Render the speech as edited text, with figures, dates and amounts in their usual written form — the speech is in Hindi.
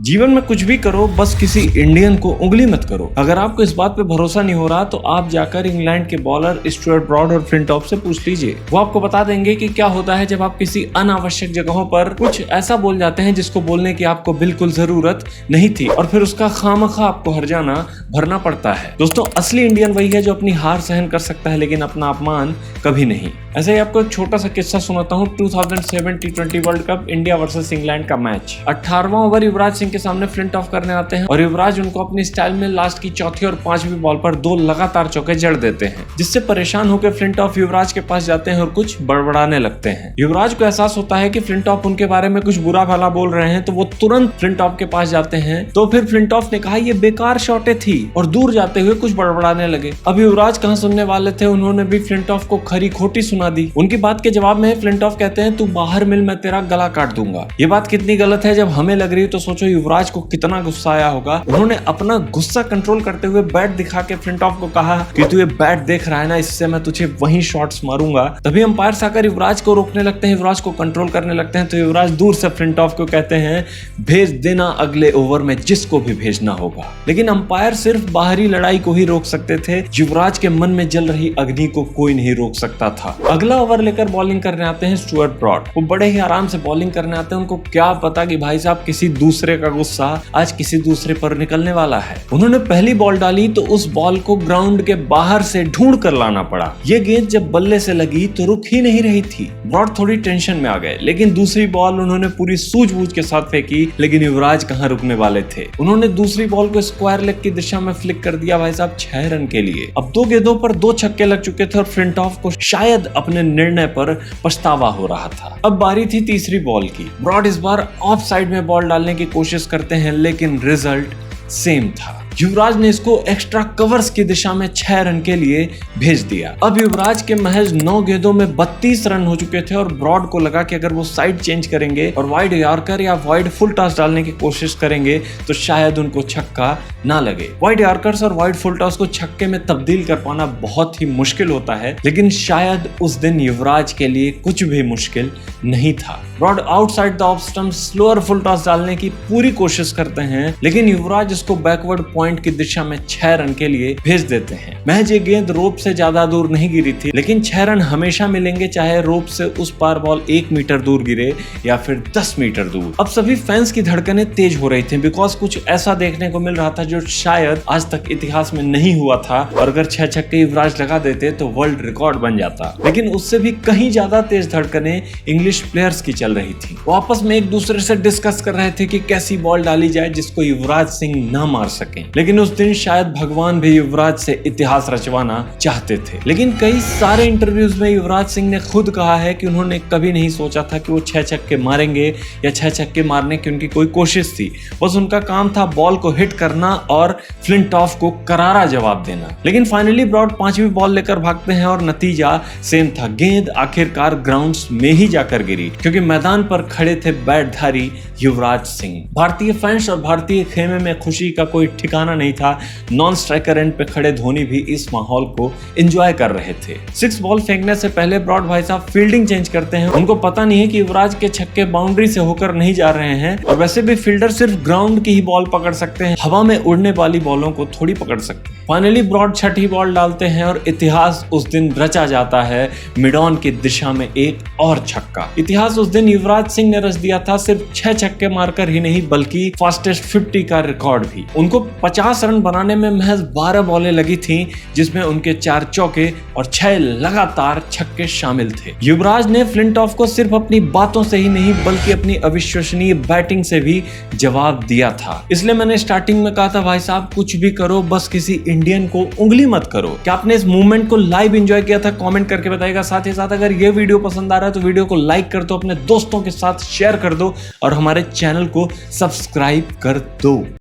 जीवन में कुछ भी करो, बस किसी इंडियन को उंगली मत करो। अगर आपको इस बात पे भरोसा नहीं हो रहा तो आप जाकर इंग्लैंड के बॉलर स्टुअर्ट ब्रॉड और फ्लिंटॉफ से पूछ लीजिए। वो आपको बता देंगे कि क्या होता है जब आप किसी अनावश्यक जगहों पर कुछ ऐसा बोल जाते हैं जिसको बोलने की आपको बिल्कुल जरूरत नहीं थी और फिर उसका खामखा आपको हर्जाना भरना पड़ता है। दोस्तों, असली इंडियन वही है जो अपनी हार सहन कर सकता है लेकिन अपना अपमान कभी नहीं। ऐसे ही आपको एक छोटा सा किस्सा सुनाता हूँ। 2007 T20 world cup India versus England का मैच। 18वां ओवर युवराज सिंह के सामने फ्लिंट ऑफ करने आते हैं और युवराज उनको अपनी स्टाइल में लास्ट की चौथी और पांचवी बॉल पर 2 लगातार चौके जड़ देते हैं, जिससे परेशान होकर फ्लिंट ऑफ युवराज के पास जाते हैं और कुछ बड़बड़ाने लगते हैं। युवराज को एहसास होता है कि फ्लिंट ऑफ उनके बारे में कुछ बुरा भला बोल रहे हैं, तो वो तुरंत फ्लिंट ऑफ के पास जाते हैं। तो फिर फ्लिंट ऑफ ने कहा ये बेकार शॉटें थी और दूर जाते हुए कुछ बड़बड़ाने लगे। अब युवराज कहां सुनने वाले थे, उन्होंने भी फ्लिंट ऑफ को खरी खोटी सुना दी। उनकी बात के जवाब में फ्लिंट ऑफ कहते हैं तू बाहर मिल, मैं तेरा गला काट दूंगा। ये बात कितनी गलत है जब हमें लग रही है, तो सोचो युवराज को कितना गुस्सा आया होगा। उन्होंने अपना गुस्सा कंट्रोल करते हुए बैट दिखा के फ्लिंट ऑफ को कहा कि तू ये बैट देख रहा है ना, इससे मैं तुझे वहीं शॉट्स मारूंगा। तभी अंपायर आकर युवराज को रोकने लगते हैं, युवराज को कंट्रोल करने लगते हैं। तो युवराज दूर से फ्लिंट ऑफ को कहते हैं भेज देना अगले ओवर में जिसको भी भेजना होगा। लेकिन अंपायर सिर्फ बाहरी लड़ाई को ही रोक सकते थे, युवराज के मन में जल रही अग्नि को कोई नहीं रोक सकता था। अगला ओवर लेकर बॉलिंग करने आते हैं स्टुअर्ट ब्रॉड। वो बड़े ही आराम से बॉलिंग करने आते हैं। उनको क्या पता कि भाई साहब किसी दूसरे का गुस्सा आज किसी दूसरे पर निकलने वाला है। उन्होंने पहली बॉल डाली तो उस बॉल को ग्राउंड के बाहर से ढूंढ कर लाना पड़ा। ये गेंद जब बल्ले से लगी तो रुक ही नहीं रही थी। ब्रॉड थोड़ी टेंशन में आ गए, लेकिन दूसरी बॉल उन्होंने पूरी सूझबूझ के साथ फेंकी, लेकिन युवराज कहां रुकने वाले थे। उन्होंने दूसरी बॉल को स्क्वायर लेग की दिशा में फ्लिक कर दिया भाई साहब 6 रन के लिए। अब 2 गेंदों पर 2 छक्के लग चुके थे और फ्लिंट ऑफ को शायद अपने निर्णय पर पछतावा हो रहा था। अब बारी थी तीसरी बॉल की। ब्रॉड इस बार ऑफ साइड में बॉल डालने की कोशिश करते हैं, लेकिन रिजल्ट सेम था। युवराज ने इसको एक्स्ट्रा कवर्स की दिशा में 6 रन के लिए भेज दिया। अब युवराज के महज 9 गेंदों में 32 रन हो चुके थे और ब्रॉड को लगा कि अगर वो साइड चेंज करेंगे और वाइड यॉर्कर या वाइड फुल टॉस डालने की कोशिश करेंगे तो शायद उनको छक्का ना लगे। वाइड यॉर्कर्स और वाइड फुल टॉस को छक्के में तब्दील कर पाना बहुत ही मुश्किल होता है, लेकिन शायद उस दिन युवराज के लिए कुछ भी मुश्किल नहीं था। Broad outside the off stump slower full toss डालने की पूरी कोशिश करते हैं, लेकिन युवराज इसको बैकवर्ड पॉइंट की दिशा में 6 रन के लिए भेज देते हैं। महज ये गेंद रोप से ज्यादा दूर नहीं गिरी थी, लेकिन 6 रन हमेशा मिलेंगे चाहे रोप से उस पार बॉल 1 मीटर दूर गिरे या फिर 10 मीटर दूर। अब सभी फैंस की धड़कनें तेज हो रही थी, बिकॉज कुछ ऐसा देखने को मिल रहा था जो शायद आज तक इतिहास में नहीं हुआ था, और अगर 6 छक्के युवराज लगा देते तो वर्ल्ड रिकॉर्ड बन जाता। लेकिन उससे भी कहीं ज्यादा तेज धड़कनें इंग्लिश प्लेयर्स की चल रही थी। वो आपस में एक दूसरे से डिस्कस कर रहे थे कि कैसी बॉल डाली जाए जिसको युवराज सिंह ना मार सके। लेकिन उस दिन शायद भगवान भी युवराज से इतिहास रचवाना चाहते थे। लेकिन कई सारे इंटरव्यूज में युवराज सिंह ने खुद कहा है कि उन्होंने कभी नहीं सोचा था कि वो 6 छक्के मारेंगे या 6 छक्के मारने की उनकी कोई कोशिश थी। बस उनका काम था बॉल को हिट करना और फ्लिंट ऑफ को करारा जवाब देना। लेकिन फाइनली ब्रॉड 5वीं बॉल लेकर भागते हैं और नतीजा सेम था। गेंद आखिरकार ग्राउंड्स में ही जाकर गिरी, क्योंकि मैदान पर खड़े थे बैटधारी युवराज सिंह। भारतीय फैंस और भारतीय खेमे में खुशी का कोई ठिकाना नहीं था। नॉन स्ट्राइकर एंड पे खड़े धोनी भी इस माहौल को एंजॉय कर रहे थे। 6 बॉल फेंकने से पहले ब्रॉड भाई साहब फील्डिंग चेंज करते हैं। उनको पता नहीं है कि युवराज के छक्के बाउंड्री से होकर नहीं जा रहे हैं, और वैसे भी फील्डर सिर्फ ग्राउंड की ही बॉल पकड़ सकते हैं, हवा में उड़ने वाली बॉलों को थोड़ी पकड़ सकते हैं। फाइनली ब्रॉड 6ठी बॉल डालते हैं और इतिहास उस दिन रचा जाता है। मिड ऑन की दिशा में एक और छक्का। इतिहास उस दिन युवराज सिंह ने रच दिया था, सिर्फ 6 छक्के मारकर ही नहीं बल्कि फास्टेस्ट 50 का रिकॉर्ड भी। उनको 50 रन बनाने में महज 12 बॉलें लगी थीं, जिसमें उनके 4 चौके और 6 लगातार छक्के शामिल थे। युवराज ने फ्लिंट ऑफ को सिर्फ अपनी बातों से ही नहीं बल्कि अपनी अविश्वसनीय बैटिंग से भी जवाब दिया था। इसलिए मैंने स्टार्टिंग में कहा था भाई साहब कुछ भी करो, बस किसी इंडियन को उंगली मत करो। क्या आपने इस मूवमेंट को लाइव एंजॉय किया था? कमेंट करके बताइएगा। साथ ही साथ अगर ये वीडियो पसंद आ रहा है तो वीडियो को लाइक कर दो, अपने दोस्तों के साथ शेयर कर दो और हमारे चैनल को सब्सक्राइब कर दो।